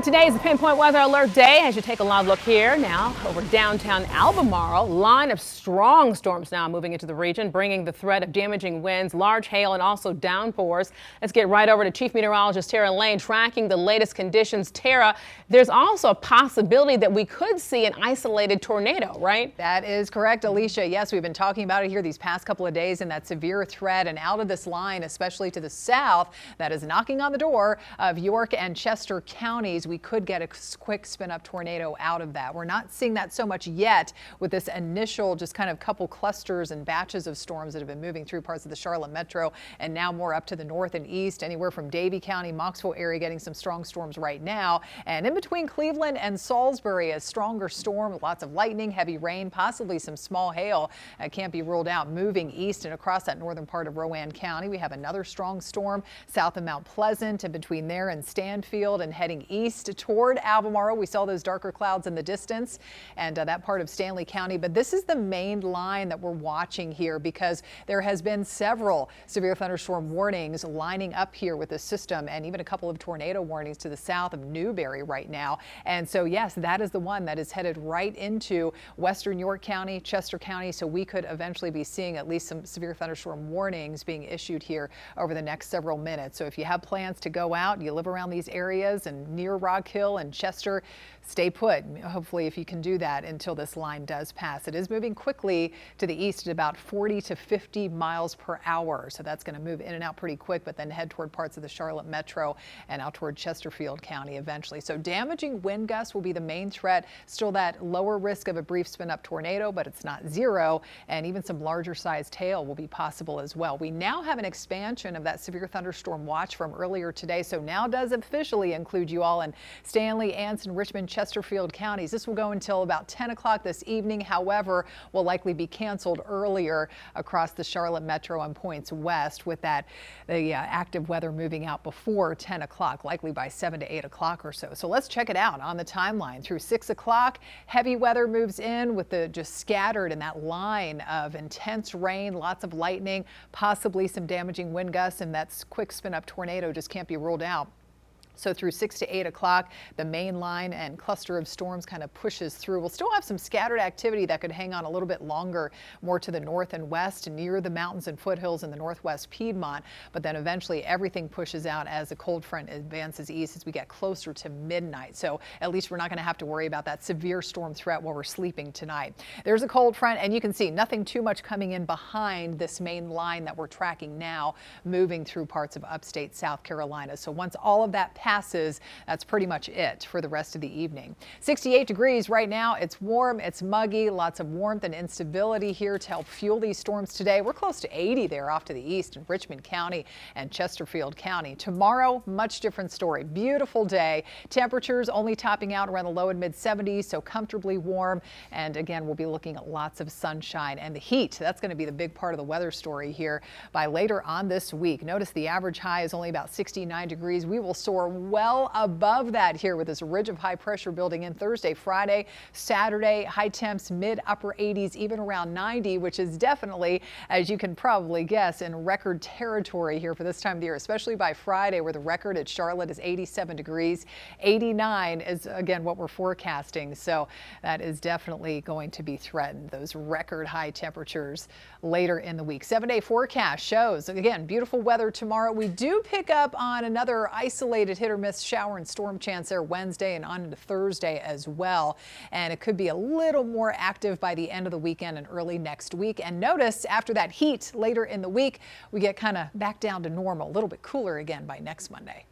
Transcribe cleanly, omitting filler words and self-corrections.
Today is the Pinpoint Weather Alert Day as you take a live look here now over downtown Albemarle. Line of strong storms now moving into the region, bringing the threat of damaging winds, large hail, and also downpours. Let's get right over to Chief Meteorologist Tara Lane tracking the latest conditions. Tara, there's also a possibility that we could see an isolated tornado, right? That is correct, Alicia. Yes, we've been talking about it here these past couple of days, and that severe threat and out of this line, especially to the south, that is knocking on the door of York and Chester counties. We could get a quick spin-up tornado out of that. We're not seeing that so much yet with this initial just kind of couple clusters and batches of storms that have been moving through parts of the Charlotte metro and now more up to the north and east, anywhere from Davie County, Moxville area getting some strong storms right now. And in between Cleveland and Salisbury, a stronger storm, lots of lightning, heavy rain, possibly some small hail. Can't be ruled out moving east and across that northern part of Rowan County. We have another strong storm south of Mount Pleasant and between there and Stanfield and heading east toward Albemarle. We saw those darker clouds in the distance and that part of Stanley County. But this is the main line that we're watching here because there has been several severe thunderstorm warnings lining up here with the system and even a couple of tornado warnings to the south of Newberry right now. And so, yes, that is the one that is headed right into western York County, Chester County. So we could eventually be seeing at least some severe thunderstorm warnings being issued here over the next several minutes. So if you have plans to go out, you live around these areas and near Rock Hill and Chester, stay put. Hopefully, if you can do that until this line does pass. It is moving quickly to the east at about 40 to 50 miles per hour. So that's going to move in and out pretty quick, but then head toward parts of the Charlotte metro and out toward Chesterfield County eventually. So damaging wind gusts will be the main threat. Still that lower risk of a brief spin up tornado, but it's not zero. And even some larger sized hail will be possible as well. We now have an expansion of that severe thunderstorm watch from earlier today. So now does officially include you all in Stanley, Anson, Richmond, Chesterfield counties. This will go until about 10 o'clock this evening. However, will likely be canceled earlier across the Charlotte metro and points west with the active weather moving out before 10 o'clock, likely by 7 to 8 o'clock or so. So let's check it out on the timeline. Through 6 o'clock, heavy weather moves in with the just scattered in that line of intense rain, lots of lightning, possibly some damaging wind gusts, and that quick spin up tornado just can't be ruled out. So through 6 to 8 o'clock, the main line and cluster of storms kind of pushes through. We'll still have some scattered activity that could hang on a little bit longer, more to the north and west, near the mountains and foothills in the northwest Piedmont. But then eventually everything pushes out as the cold front advances east as we get closer to midnight. So at least we're not going to have to worry about that severe storm threat while we're sleeping tonight. There's a cold front, and you can see nothing too much coming in behind this main line that we're tracking now, moving through parts of upstate South Carolina. So once all of that passes, that's pretty much it for the rest of the evening. 68 degrees right now. It's warm, it's muggy, lots of warmth and instability here to help fuel these storms today. We're close to 80 there off to the east in Richmond County and Chesterfield County. Tomorrow, much different story. Beautiful day. Temperatures only topping out around the low and mid 70s, so comfortably warm. And again, we'll be looking at lots of sunshine and the heat. That's going to be the big part of the weather story here by later on this week. Notice the average high is only about 69 degrees. We will soar well above that here with this ridge of high pressure building in Thursday, Friday, Saturday. High temps mid upper 80s, even around 90, which is definitely, as you can probably guess, in record territory here for this time of the year, especially by Friday, where the record at Charlotte is 87 degrees. 89 is again what we're forecasting. So that is definitely going to be threatened, those record high temperatures later in the week. 7-day forecast shows again beautiful weather tomorrow. We do pick up on another isolated hit or miss shower and storm chance there Wednesday and on into Thursday as well. And it could be a little more active by the end of the weekend and early next week. And notice after that heat later in the week, we get kind of back down to normal, a little bit cooler again by next Monday.